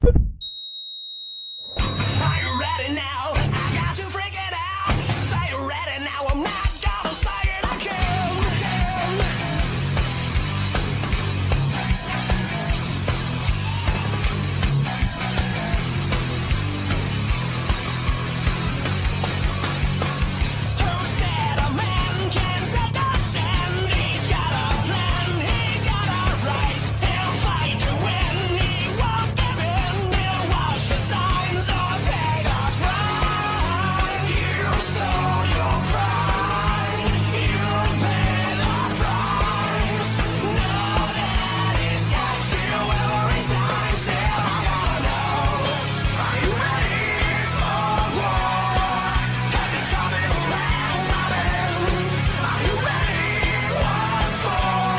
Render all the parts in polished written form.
Are you ready now? I got you freaking out. Say you're ready now. I'm not gonna say it again. Who said a man can take a stand? He's got a plan, he's got a right. He'll fight to win, he won't give in. He'll watch the signs or pay the price. You sold your pride, you pay the price. Know that it got you every time. Still I gotta know, are you ready for war? 'Cause it's coming around, are you ready once more?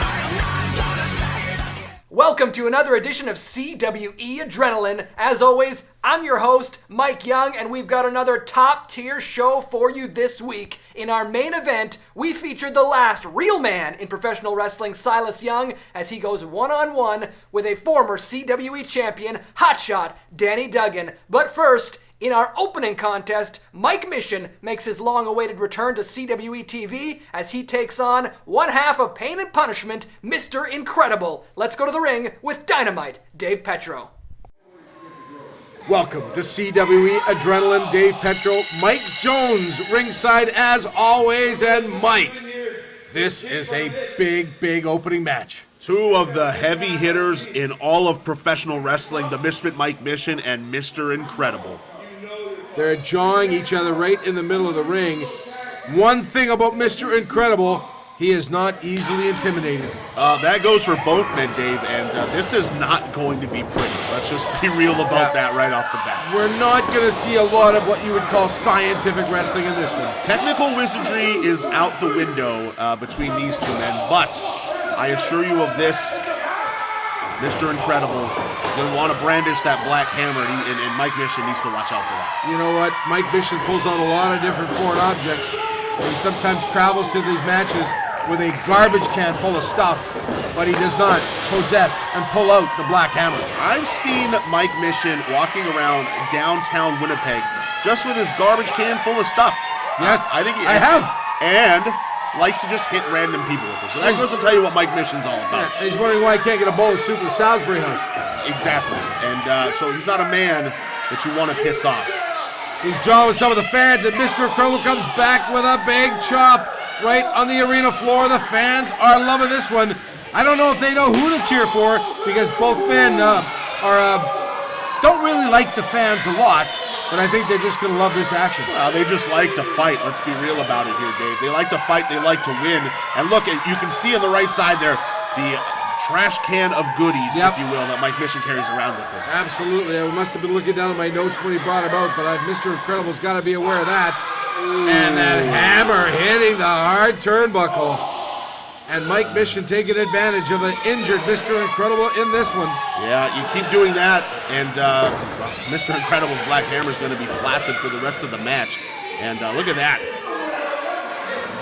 I am not gonna say it again. Welcome to another edition of CWE Adrenaline. As always, I'm your host, Mike Young, and we've got another top-tier show for you this week. In our main event, we featured the last real man in professional wrestling, Silas Young, as he goes one-on-one with a former CWE champion, hotshot Danny Duggan. But first, in our opening contest, Mike Mission makes his long-awaited return to CWE TV as he takes on one half of Pain and Punishment, Mr. Incredible. Let's go to the ring with Dynamite Dave Petro. Welcome to CWE Adrenaline. Dave Petro, Mike Jones, ringside as always, and Mike, this is a big opening match. Two of the heavy hitters in all of professional wrestling, the Misfit Mike Mission and Mr. Incredible. They're jawing each other right in the middle of the ring. One thing about Mr. Incredible, he is not easily intimidated. That goes for both men, Dave, and this is not going to be pretty. Let's just be real about that right off the bat. We're not going to see a lot of what you would call scientific wrestling in this one. Technical wizardry is out the window between these two men, but I assure you of this, Mr. Incredible is going to want to brandish that black hammer, and Mike Mission needs to watch out for that. You know what? Mike Mission pulls on a lot of different foreign objects. He sometimes travels to these matches with a garbage can full of stuff, but he does not possess and pull out the black hammer. I've seen Mike Mission walking around downtown Winnipeg just with his garbage can full of stuff. Yes, I think I have. And likes to just hit random people with it. So that goes to tell you what Mike Mission's all about. Yeah, he's wondering why he can't get a bowl of soup at the Salisbury House. Exactly. And so he's not a man that you want to piss off. He's jawing with some of the fans, and Mr. Incredible comes back with a big chop right on the arena floor. The fans are loving this one. I don't know if they know who to cheer for, because both men don't really like the fans a lot, but I think they're just going to love this action. Well, they just like to fight. Let's be real about it here, Dave. They like to fight. They like to win. And look, you can see on the right side there the trash can of goodies, if you will, that Mike Mission carries around with him. Absolutely. I must have been looking down at my notes when he brought him out, but Mr. Incredible's got to be aware of that. Ooh. And that hammer hitting the hard turnbuckle. And Mike Mission taking advantage of an injured Mr. Incredible in this one. Yeah, you keep doing that, and Mr. Incredible's black hammer is going to be flaccid for the rest of the match. And look at that.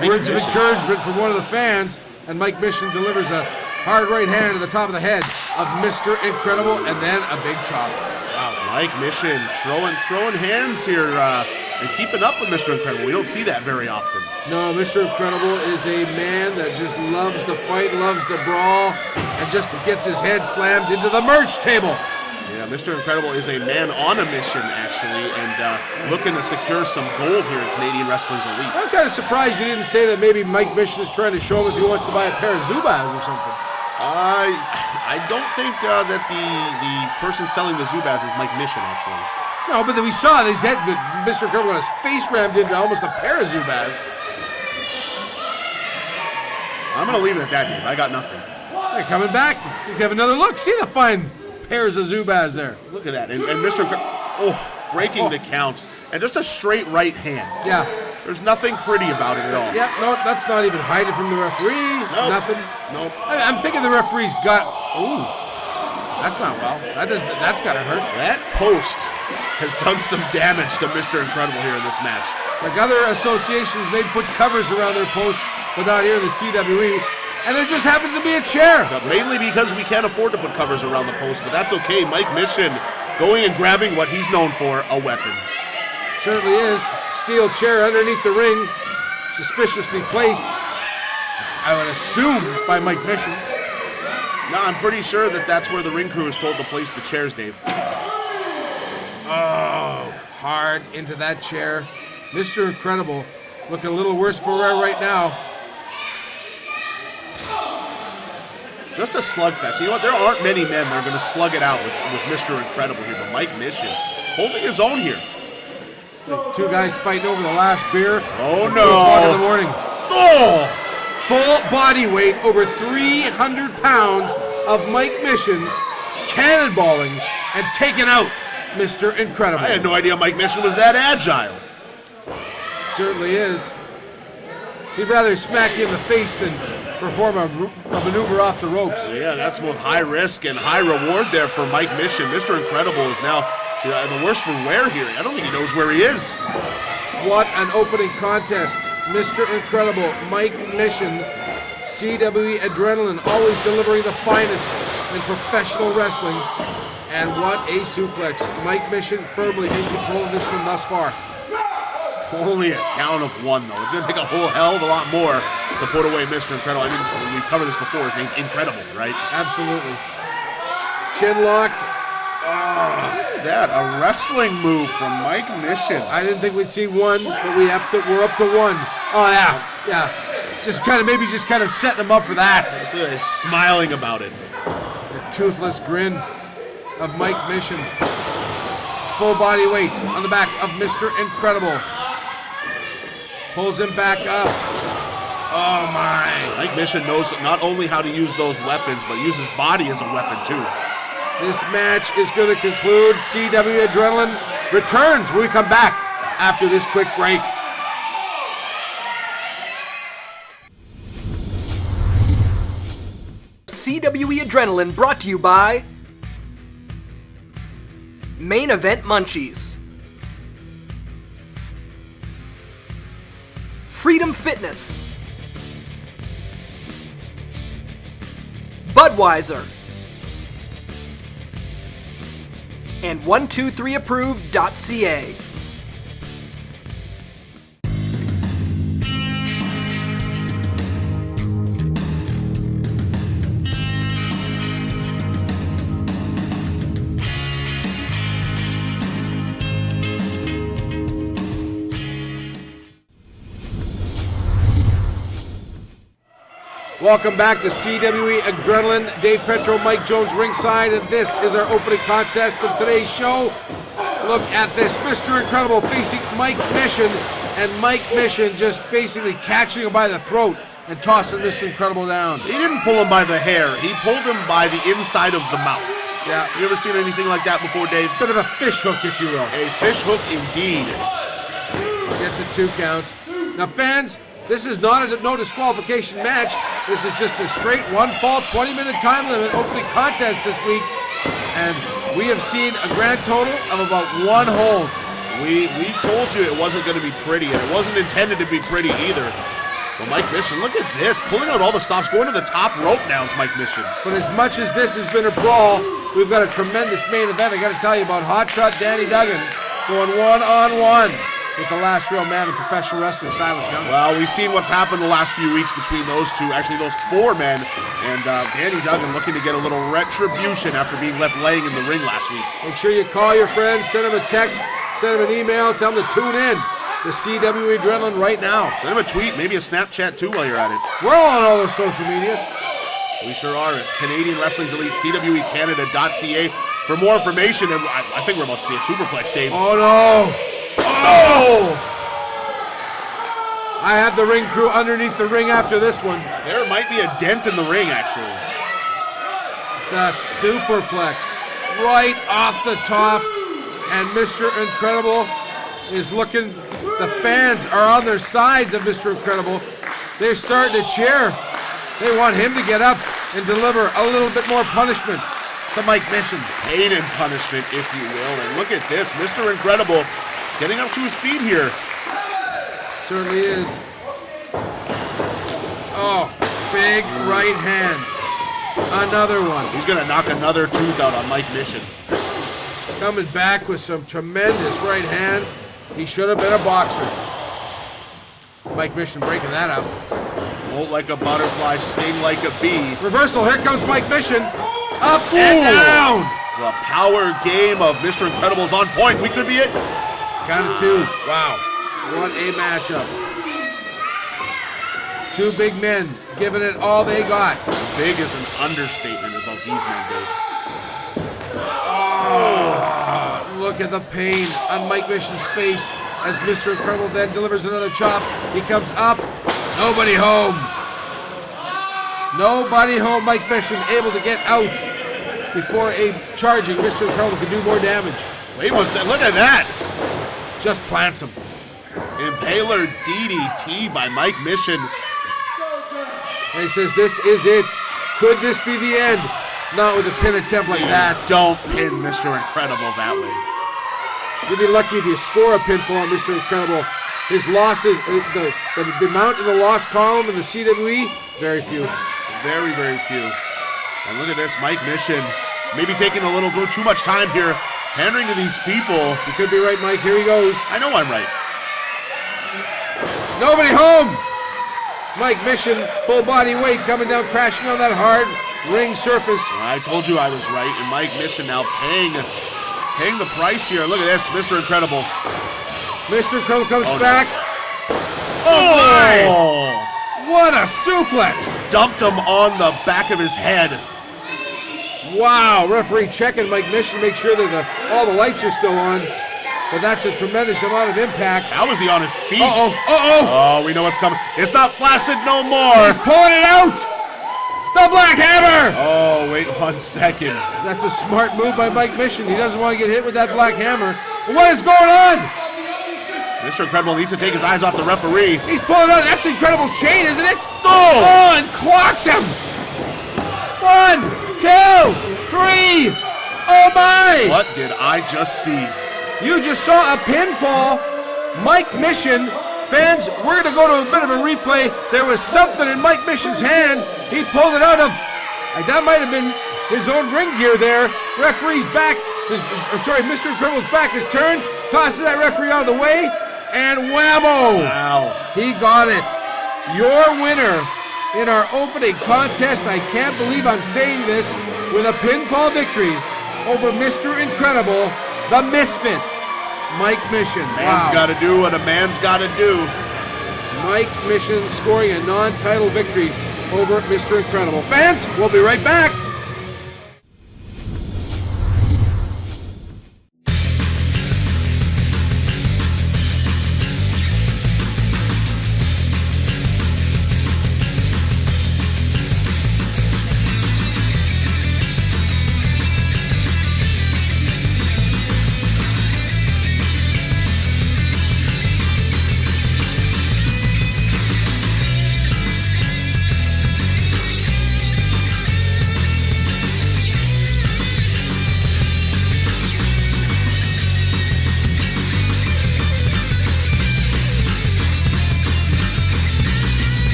Words of encouragement from one of the fans, and Mike Mission delivers a hard right hand to the top of the head of Mr. Incredible, and then a big chop. Wow, Mike Mission throwing hands here and keeping up with Mr. Incredible. We don't see that very often. No, Mr. Incredible is a man that just loves to fight, loves to brawl, and just gets his head slammed into the merch table. Yeah, Mr. Incredible is a man on a mission, actually, and looking to secure some gold here in Canadian Wrestling's Elite. I'm kind of surprised you didn't say that maybe Mike Mission is trying to show him if he wants to buy a pair of Zubaz or something. I don't think that the person selling the Zubaz is Mike Mission, actually. No, but then we saw his head, Mr. Incredible got his face rammed into almost a pair of Zubaz. I'm going to leave it at that, Dave. I got nothing. They're coming back. You can have another look. See the fine pairs of Zubaz there. Look at that. And Mr. Breaking the count. And just a straight right hand. Yeah. There's nothing pretty about it at all. Yeah, no, that's not even hiding from the referee. Nope. Nothing. Nope. I'm thinking the referee's got... Ooh. That's not well. That's got to hurt. That post has done some damage to Mr. Incredible here in this match. Like other associations may put covers around their posts, but not here in the CWE. and there just happens to be a chair. But mainly because we can't afford to put covers around the post, but that's okay. Mike Mission going and grabbing what he's known for, a weapon. Certainly is. Steel chair underneath the ring, suspiciously placed, I would assume, by Mike Mission. No, I'm pretty sure that's where the ring crew is told to place the chairs, Dave. Oh, hard into that chair. Mr. Incredible looking a little worse for wear right now. Just a slugfest. You know what? There aren't many men that are going to slug it out with Mr. Incredible here, but Mike Mission holding his own here. Two guys fighting over the last beer. Oh, at no. 2 o'clock in the morning. Oh! Full body weight, over 300 pounds of Mike Mission cannonballing and taking out Mr. Incredible. I had no idea Mike Mission was that agile. Certainly is. He'd rather smack you in the face than perform a maneuver off the ropes. Yeah, that's both high risk and high reward there for Mike Mission. Mr. Incredible is now the worst for wear here. I don't think he knows where he is. What an opening contest. Mr. Incredible, Mike Mission, CWE Adrenaline, always delivering the finest in professional wrestling. And what a suplex. Mike Mission firmly in control of this one thus far. Only a count of one, though. It's going to take a whole hell of a lot more to put away Mr. Incredible. I mean, we've covered this before. His name's Incredible, right? Absolutely. Chin lock. Look at that, a wrestling move from Mike Mission. I didn't think we'd see one, but we're up to one. Oh, yeah. Just kind of setting him up for that. He's smiling about it. The toothless grin of Mike Mission. Full body weight on the back of Mr. Incredible. Pulls him back up. Oh my. Mike Mission knows not only how to use those weapons, but use his body as a weapon too. This match is going to conclude. CW Adrenaline returns when we come back after this quick break. CWE Adrenaline brought to you by Main Event Munchies, Freedom Fitness, Budweiser, and 123approved.ca. Welcome back to CWE Adrenaline. Dave Petro, Mike Jones ringside, and this is our opening contest of today's show. Look at this. Mr. Incredible facing Mike Mission, and Mike Mission just basically catching him by the throat and tossing Mr. Incredible down. He didn't pull him by the hair. He pulled him by the inside of the mouth. Yeah. You ever seen anything like that before, Dave? Bit of a fish hook, if you will. A fish hook indeed. Gets a 2 count. Now, fans, this is not a no disqualification match. This is just a straight one fall, 20-minute time limit opening contest this week. And we have seen a grand total of about 1 hold. We told you it wasn't going to be pretty, and it wasn't intended to be pretty either. But Mike Mission, look at this. Pulling out all the stops, going to the top rope now is Mike Mission. But as much as this has been a brawl, we've got a tremendous main event. I got to tell you about Hotshot Danny Duggan going one-on-one with the last real man in professional wrestling, Silas Young. Well, we've seen what's happened the last few weeks between those two, actually those 4 men, and Danny Duggan looking to get a little retribution after being left laying in the ring last week. Make sure you call your friends, send them a text, send them an email, tell them to tune in to CWE Adrenaline right now. Send him a tweet, maybe a Snapchat too while you're at it. We're all on all those social medias. We sure are at Canadian Wrestling's Elite, CWECanada.ca. For more information, and I think we're about to see a superplex, Dave. Oh no! Oh! I have the ring crew underneath the ring after this one. There might be a dent in the ring, actually. The superplex right off the top, and Mr. Incredible is looking. The fans are on their sides of Mr. Incredible. They're starting to cheer. They want him to get up and deliver a little bit more punishment to Mike Mission. Pain and punishment, if you will. And look at this, Mr. Incredible getting up to his feet here. Certainly is. Oh, Big right hand. Another one. He's going to knock another tooth out on Mike Mission. Coming back with some tremendous right hands. He should have been a boxer. Mike Mission breaking that up. Float like a butterfly, sting like a bee. Reversal, here comes Mike Mission. Up and down. The power game of Mr. Incredible's on point. We could be it. Count of two. Wow. What a matchup. Two big men giving it all they got. Big is an understatement about these men, Dave. Oh, look at the pain on Mike Mission's face as Mr. Incredible then delivers another chop. He comes up. Nobody home. Nobody home. Mike Mission able to get out before a charging Mr. Incredible could do more damage. Wait one second. Look at that. Just plants him. Impaler DDT by Mike Mission. And he says, this is it. Could this be the end? Not with a pin attempt like that. Don't pin Mr. Incredible that way. You'd be lucky if you score a pinfall on Mr. Incredible. His losses, the amount in the loss column in the CWE, very few. Very, very few. And look at this, Mike Mission maybe taking a little too much time here, pandering to these people. You could be right, Mike. Here he goes. I know I'm right. Nobody home. Mike Mission, full body weight, coming down, crashing on that hard ring surface. I told you I was right, and Mike Mission now paying the price here. Look at this, Mr. Incredible. Mr. Incredible comes back. Oh my! What a suplex! Dumped him on the back of his head. Wow, referee checking Mike Mission, make sure that all the lights are still on. But that's a tremendous amount of impact. How is he on his feet? Uh-oh, uh-oh! Oh, we know what's coming. It's not flaccid no more. He's pulling it out! The Black Hammer! Oh, wait 1 second. That's a smart move by Mike Mission. He doesn't want to get hit with that Black Hammer. What is going on? Mr. Incredible needs to take his eyes off the referee. He's pulling out. That's Incredible's chain, isn't it? Oh! And clocks him! 1, 2, 3. Oh my! What did I just see? You just saw a pinfall. Mike Mission. Fans, we're going to go to a bit of a replay. There was something in Mike Mission's hand. He pulled it out of, that might have been his own ring gear there. Referee's back, Mr. Incredible's back is turned. Tosses that referee out of the way. And whammo! Wow. He got it. Your winner in our opening contest, I can't believe I'm saying this, with a pinfall victory over Mr. Incredible, the Misfit, Mike Mission. Man's got to do what a man's got to do. Mike Mission scoring a non-title victory over Mr. Incredible. Fans, we'll be right back.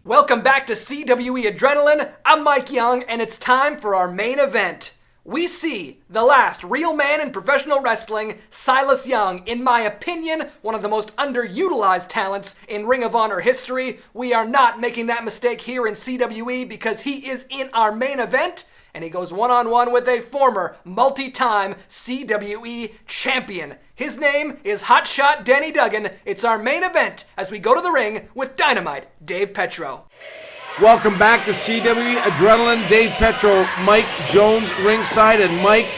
Welcome back to CWE Adrenaline. I'm Mike Young, and it's time for our main event. We see the last real man in professional wrestling, Silas Young, in my opinion, one of the most underutilized talents in Ring of Honor history. We are not making that mistake here in CWE because he is in our main event, and he goes one-on-one with a former multi-time CWE champion. His name is Hotshot Danny Duggan. It's our main event as we go to the ring with Dynamite Dave Petro. Welcome back to CWE Adrenaline. Dave Petro, Mike Jones ringside. And Mike,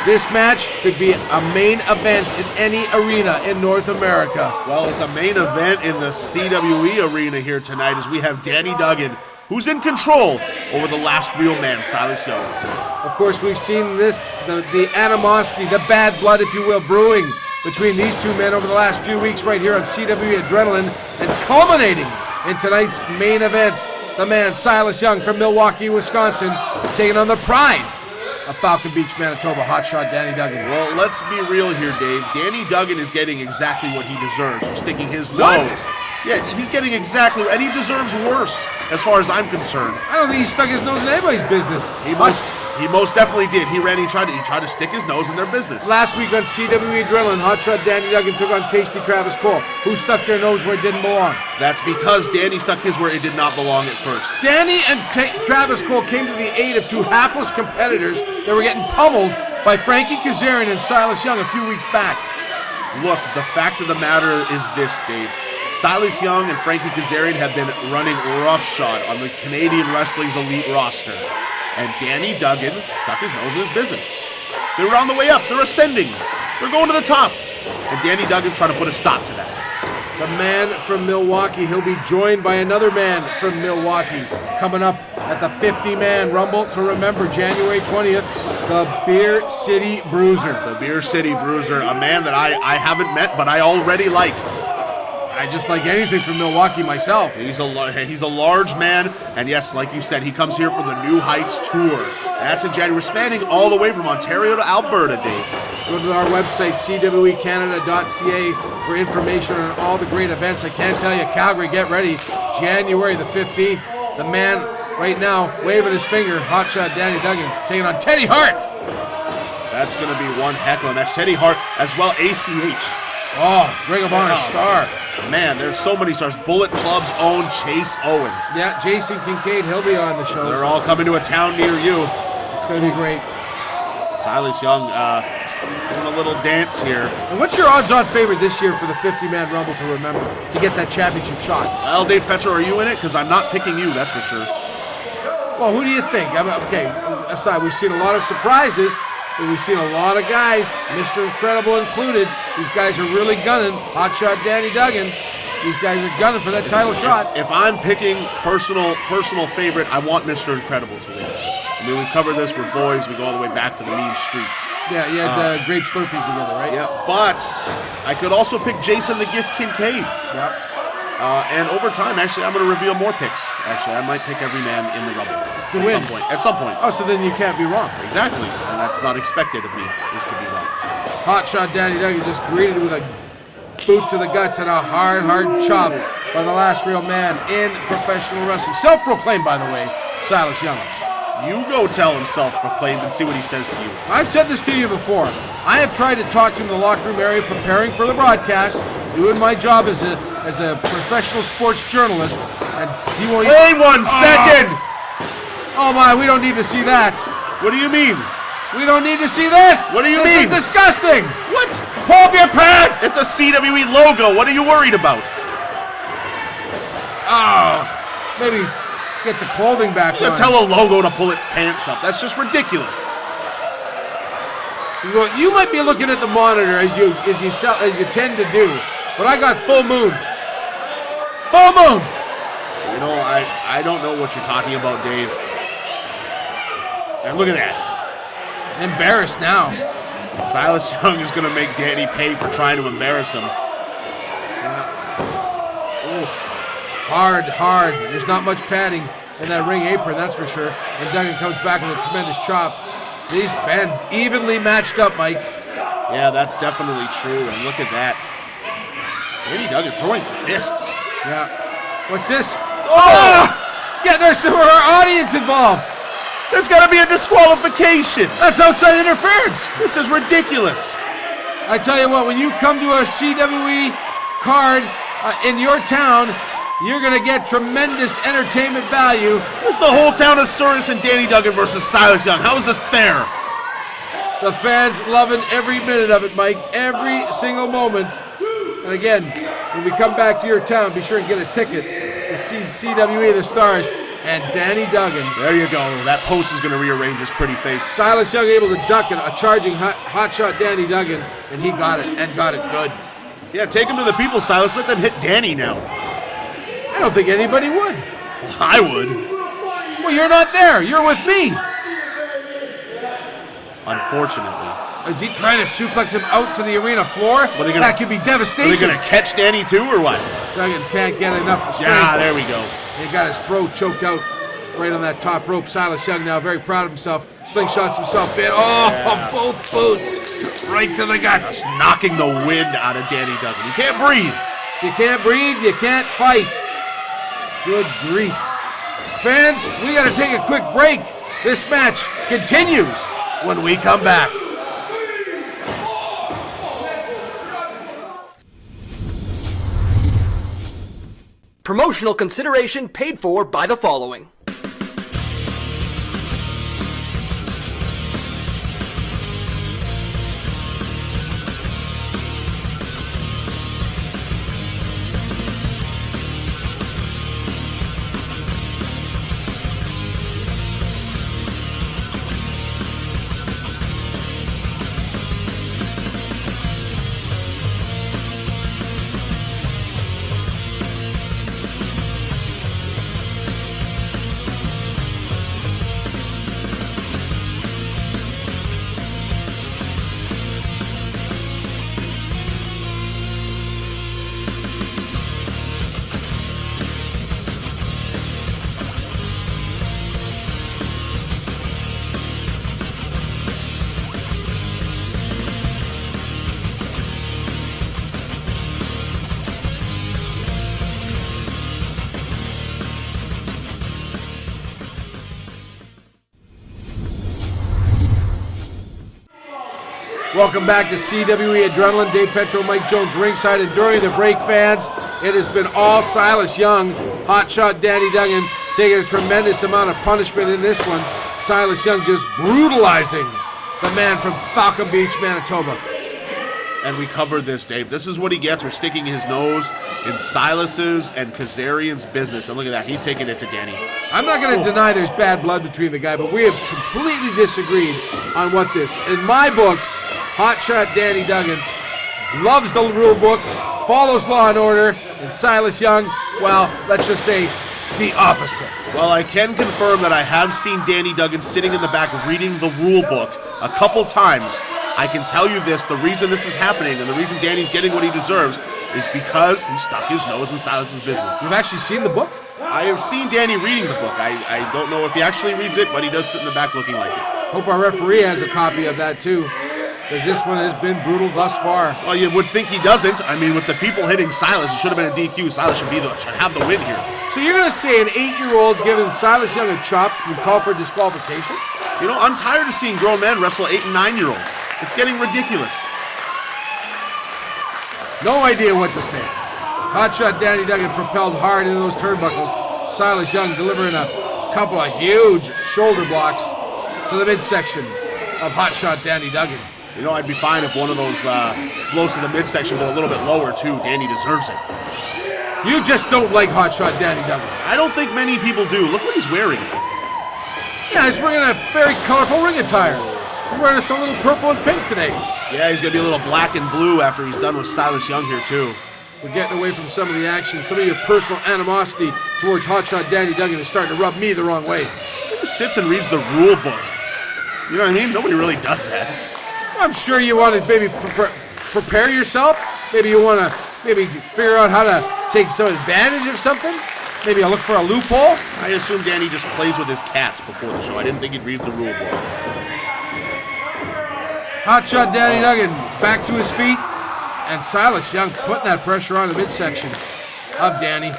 This match could be a main event in any arena in North America. Well, it's a main event in the CWE arena here tonight as we have Danny Duggan, who's in control over the last real man, Silas Young. Of course, we've seen this, the animosity, the bad blood, if you will, brewing between these two men over the last few weeks right here on CWE Adrenaline, and culminating in tonight's main event. The man, Silas Young from Milwaukee, Wisconsin, taking on the pride of Falcon Beach, Manitoba, hotshot Danny Duggan. Well, let's be real here, Dave. Danny Duggan is getting exactly what he deserves for sticking his What? nose. Yeah, he's getting exactly, and he deserves worse, as far as I'm concerned. I don't think he stuck his nose in anybody's business. He most definitely did. He tried to stick his nose in their business. Last week on CWE Adrenaline, hotshot Danny Duggan took on Tasty Travis Cole, who stuck their nose where it didn't belong. That's because Danny stuck his where it did not belong at first. Danny and Travis Cole came to the aid of two hapless competitors that were getting pummeled by Frankie Kazarian and Silas Young a few weeks back. Look, the fact of the matter is this, Dave. Silas Young and Frankie Kazarian have been running roughshod on the Canadian Wrestling's elite roster. And Danny Duggan stuck his nose in his business. They were on the way up. They're ascending. They're going to the top. And Danny Duggan's trying to put a stop to that. The man from Milwaukee, he'll be joined by another man from Milwaukee coming up at the 50-man Rumble to remember January 20th, the Beer City Bruiser. The Beer City Bruiser, a man that I haven't met, but I already like. I just like anything from Milwaukee myself. He's a large man, and yes, like you said, he comes here for the New Heights Tour. That's in January, spanning all the way from Ontario to Alberta, Dave. Go to our website, cwecanada.ca, for information on all the great events. I can tell you, Calgary, get ready. January the 15th, the man right now waving his finger, hotshot Danny Duggan, taking on Teddy Hart. That's going to be one heck of a match. Teddy Hart, as well ACH. Oh, Ring of Honor star. Man, there's so many stars. Bullet Club's own Chase Owens. Yeah, Jason Kincaid, he'll be on the show. They're all coming to a town near you. It's going to be great. Silas Young doing a little dance here. And what's your odds-on favorite this year for the 50-man Rumble to remember, to get that championship shot? Well, Dave Petro, are you in it? Because I'm not picking you, that's for sure. Well, who do you think? Okay, aside, we've seen a lot of surprises, but we've seen a lot of guys, Mr. Incredible included. These guys are really gunning. Hotshot Danny Duggan. These guys are gunning for that title shot. If I'm picking personal favorite, I want Mr. Incredible to win. I mean, we've covered this with boys. We go all the way back to the mean streets. Yeah, you had Grape Slurpees together, right? Yeah, but I could also pick Jason the Gift Kincaid. Yep. And over time, actually, I'm going to reveal more picks. Actually, I might pick every man in the Rumble. To win. At some point. Oh, so then you can't be wrong. Exactly. And that's not expected of me, is to be wrong. Hotshot Danny Duggan just greeted with a boot to the guts and a hard chop by the last real man in professional wrestling. Self-proclaimed, by the way, Silas Young. You go tell him self-proclaimed and see what he says to you. I've said this to you before. I have tried to talk to him in the locker room area, preparing for the broadcast, doing my job as a professional sports journalist, and he won't. Wait 1 second! Oh my, we don't need to see that. What do you mean? We don't need to see this. What do you This mean? is disgusting. What? Pull up your pants. It's a CWE logo. What are you worried about? Oh, maybe get the clothing back on. Tell a logo to pull its pants up. That's just ridiculous. You might be looking at the monitor as you tend to do, but I got full moon. Full moon. You know, I don't know what you're talking about, Dave. And look at that. Embarrassed now. Silas Young is going to make Danny pay for trying to embarrass him. Hard. There's not much padding in that ring apron, that's for sure. And Duggan comes back with a tremendous chop. These men evenly matched up, Mike. Yeah, that's definitely true. And look at that. Danny Duggan throwing fists. Yeah. What's this? Oh! Getting our audience involved. There's got to be a disqualification. That's outside interference. This is ridiculous. I tell you what, when you come to a CWE card in your town, you're going to get tremendous entertainment value. It's the whole town of Souris and Danny Duggan versus Silas Young. How is this fair? The fans loving every minute of it, Mike. Every single moment. And again, when we come back to your town, be sure and get a ticket to see CWE The Stars And Danny Duggan. There you go. That post is going to rearrange his pretty face. Silas Young able to duck a charging hot shot Danny Duggan, and he got it, and got it good. Yeah, take him to the people, Silas. Let them hit Danny now. I don't think anybody would. I would. Well, you're not there. You're with me. Unfortunately. Is he trying to suplex him out to the arena floor? That could be Are devastation. they going to catch Danny too, or what? Duggan can't get enough strength. Yeah, there we go. He got his throat choked out right on that top rope. Silas Young now very proud of himself. Slingshots himself in. Oh, yeah. Both boots. Right to the guts. Just knocking the wind out of Danny Duggan. You can't breathe. You can't breathe, you can't fight. Good grief. Fans, we got to take a quick break. This match continues when we come back. Promotional consideration paid for by the following. Welcome back to CWE Adrenaline. Dave Petro, Mike Jones ringside, and during the break, fans, it has been all Silas Young. Hotshot Danny Duggan taking a tremendous amount of punishment in this one. Silas Young just brutalizing the man from Falcon Beach, Manitoba. And we covered this, Dave. This is what he gets for sticking his nose in Silas's and Kazarian's business. And look at that. He's taking it to Danny. I'm not going to deny there's bad blood between the guy, but we have completely disagreed on what this. In my books, Hotshot Danny Duggan loves the rule book, follows law and order, and Silas Young, well, let's just say the opposite. Well, I can confirm that I have seen Danny Duggan sitting in the back reading the rule book a couple times. I can tell you this, the reason this is happening and the reason Danny's getting what he deserves is because he stuck his nose in Silas's business. You've actually seen the book? I have seen Danny reading the book. I don't know if he actually reads it, but he does sit in the back looking like it. Hope our referee has a copy of that too, because this one has been brutal thus far. Well, you would think he doesn't. I mean, with the people hitting Silas, it should have been a DQ. Silas should have the win here. So you're going to say an 8-year-old giving Silas Young a chop would call for disqualification? You know, I'm tired of seeing grown men wrestle 8- and 9-year-olds. It's getting ridiculous. No idea what to say. Hotshot Danny Duggan propelled hard into those turnbuckles. Silas Young delivering a couple of huge shoulder blocks to the midsection of Hotshot Danny Duggan. You know, I'd be fine if one of those blows to the midsection go a little bit lower, too. Danny deserves it. You just don't like Hotshot Danny Duggan. I don't think many people do. Look what he's wearing. Yeah, he's wearing a very colorful ring attire. He's wearing some little purple and pink today. Yeah, he's going to be a little black and blue after he's done with Silas Young here, too. We're getting away from some of the action. Some of your personal animosity towards Hotshot Danny Duggan is starting to rub me the wrong way. Who sits and reads the rule book? You know what I mean? Nobody really does that. I'm sure you want to maybe prepare yourself. Maybe you want to figure out how to take some advantage of something. Maybe I'll look for a loophole. I assume Danny just plays with his cats before the show. I didn't think he'd read the rule book. Hotshot Danny Duggan back to his feet. And Silas Young putting that pressure on the midsection of Danny.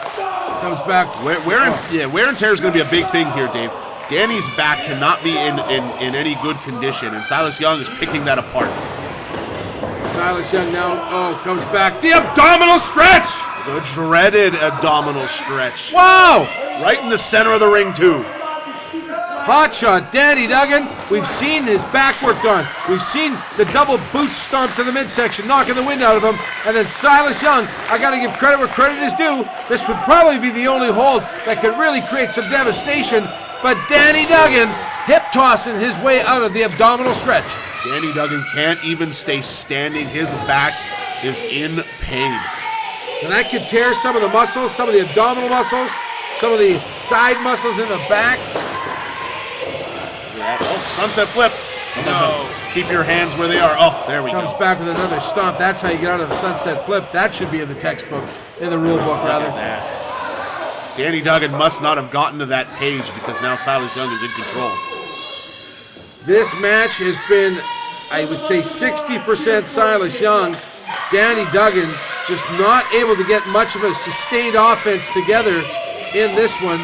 Comes back. Wear and tear is going to be a big thing here, Dave. Danny's back cannot be in any good condition, and Silas Young is picking that apart. Silas Young now, comes back. The abdominal stretch! The dreaded abdominal stretch. Wow! Right in the center of the ring, too. Hotshot Danny Duggan. We've seen his back worked on. We've seen the double boot stomp to the midsection, knocking the wind out of him. And then Silas Young, I got to give credit where credit is due. This would probably be the only hold that could really create some devastation. But Danny Duggan hip tossing his way out of the abdominal stretch. Danny Duggan can't even stay standing. His back is in pain. And that could tear some of the muscles, some of the abdominal muscles, some of the side muscles in the back. Yeah. Oh, sunset flip. No. Keep your hands where they are. Oh, there we Comes go. back with another stomp. That's how you get out of the sunset flip. That should be in the textbook, in the rule book, rather. Look at that. Danny Duggan must not have gotten to that page because now Silas Young is in control. This match has been, I would say, 60% Silas Young. Danny Duggan just not able to get much of a sustained offense together in this one.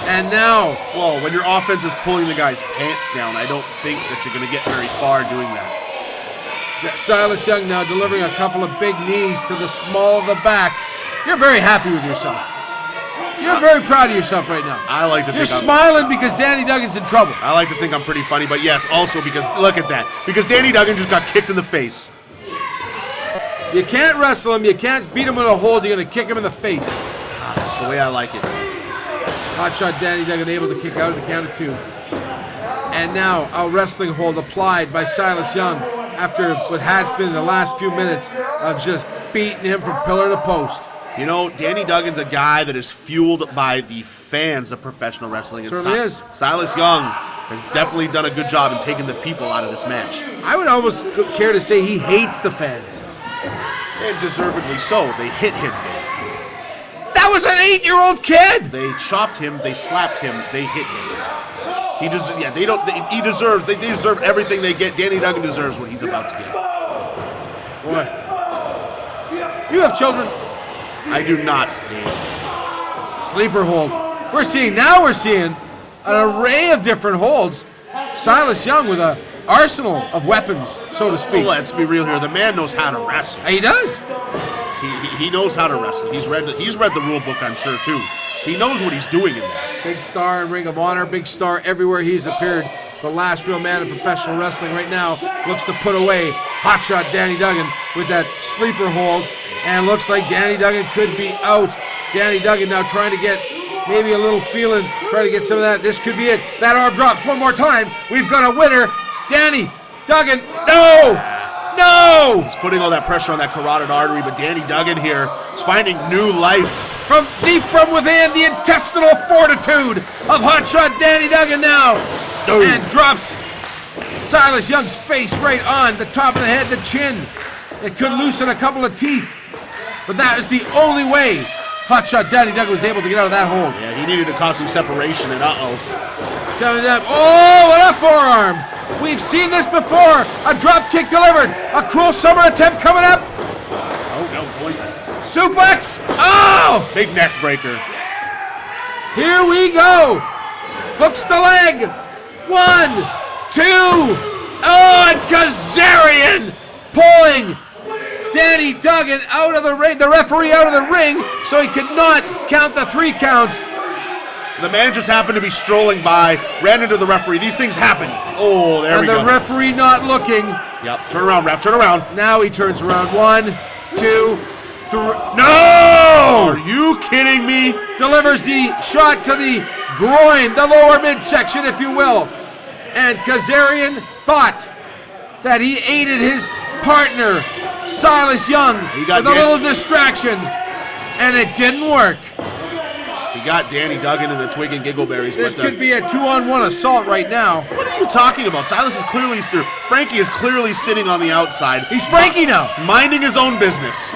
And now, Well, when your offense is pulling the guy's pants down, I don't think that you're going to get very far doing that. Silas Young now delivering a couple of big knees to the small of the back. You're very happy with yourself. You're very proud of yourself right now. I like to You're think smiling because Danny Duggan's in trouble. I like to think I'm pretty funny, but yes, also because look at that. Because Danny Duggan just got kicked in the face. You can't wrestle him. You can't beat him with a hold. You're going to kick him in the face. That's the way I like it. Hotshot Danny Duggan able to kick out at the count of 2. And now a wrestling hold applied by Silas Young after what has been the last few minutes of just beating him from pillar to post. You know, Danny Duggan's a guy that is fueled by the fans of professional wrestling. And Certainly is. Silas Young has definitely done a good job in taking the people out of this match. I would almost care to say he hates the fans. And deservedly so. They hit him. That was an 8-year-old kid! They chopped him. They slapped him. They hit him. He deserves. Yeah, they don't. He deserves. They deserve everything they get. Danny Duggan deserves what he's about to get. Boy. You have children. I do not, Dave. Sleeper hold. We're seeing an array of different holds. Silas Young with an arsenal of weapons, so to speak. Well, let's be real here. The man knows how to wrestle. He does. He knows how to wrestle. He's read the rule book, I'm sure, too. He knows what he's doing in there. Big star in Ring of Honor, big star everywhere he's appeared. The last real man in professional wrestling right now looks to put away Hotshot Danny Duggan with that sleeper hold. And looks like Danny Duggan could be out. Danny Duggan now trying to get maybe a little feeling, trying to get some of that. This could be it. That arm drops one more time. We've got a winner. Danny Duggan. No! He's putting all that pressure on that carotid artery, but Danny Duggan here is finding new life. From deep from within, the intestinal fortitude of Hotshot Danny Duggan now. Dude. And drops Silas Young's face right on the top of the head, the chin. It could loosen a couple of teeth. But that is the only way Hotshot Danny Duggan was able to get out of that hold. Yeah, he needed to cause some separation, and Coming up. Oh, what a forearm! We've seen this before. A drop kick delivered. A cruel summer attempt coming up. oh no, boy. Suplex. Oh! Big neck breaker. Here we go. Hooks the leg. 1, 2. Oh, and Kazarian pulling Danny Duggan out of the ring. The referee out of the ring, so he could not count the 3 count. The man just happened to be strolling by, ran into the referee. These things happen. Oh, there we And go. the referee not looking. Yep, turn around, ref, turn around. Now he turns around. 1, 2, 3. Are No! you kidding me? Delivers the shot to the groin, the lower midsection, if you will. And Kazarian thought that he aided his partner, Silas Young, He got with a Dan- little distraction. And it didn't work. He got Danny Duggan and the twig and giggleberries. This but, could be a 2-on-1 assault right now. What are you talking about? Frankie is clearly sitting on the outside. He's Frankie now. Minding his own business.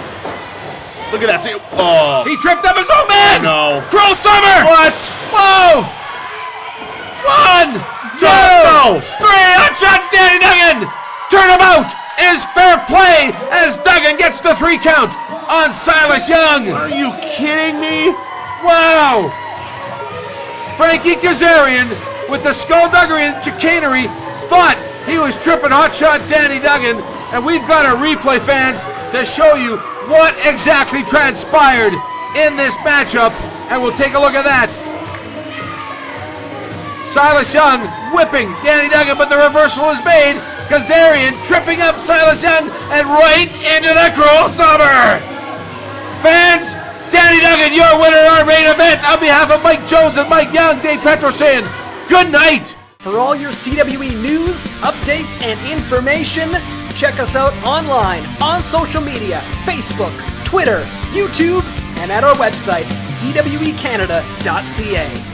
Look at that. See, oh, He tripped up his own man. no. Cruel Summer. What? Whoa! 1, 2, No. 3. Hotshot Danny Duggan. Turnabout is fair play as Duggan gets the 3 count on Silas Young. Are you kidding me? Wow! Frankie Kazarian with the skullduggery and chicanery thought he was tripping Hotshot Danny Duggan, and we've got a replay, fans, to show you what exactly transpired in this matchup, and we'll take a look at that. Silas Young whipping Danny Duggan, but the reversal is made. Kazarian tripping up Silas Young and right into the cruel summer. Fans, Danny Duggan, your winner of our main event. On behalf of Mike Jones and Mike Young, Dave Petro saying good night. For all your CWE news, updates, and information, check us out online, on social media, Facebook, Twitter, YouTube, and at our website, cwecanada.ca.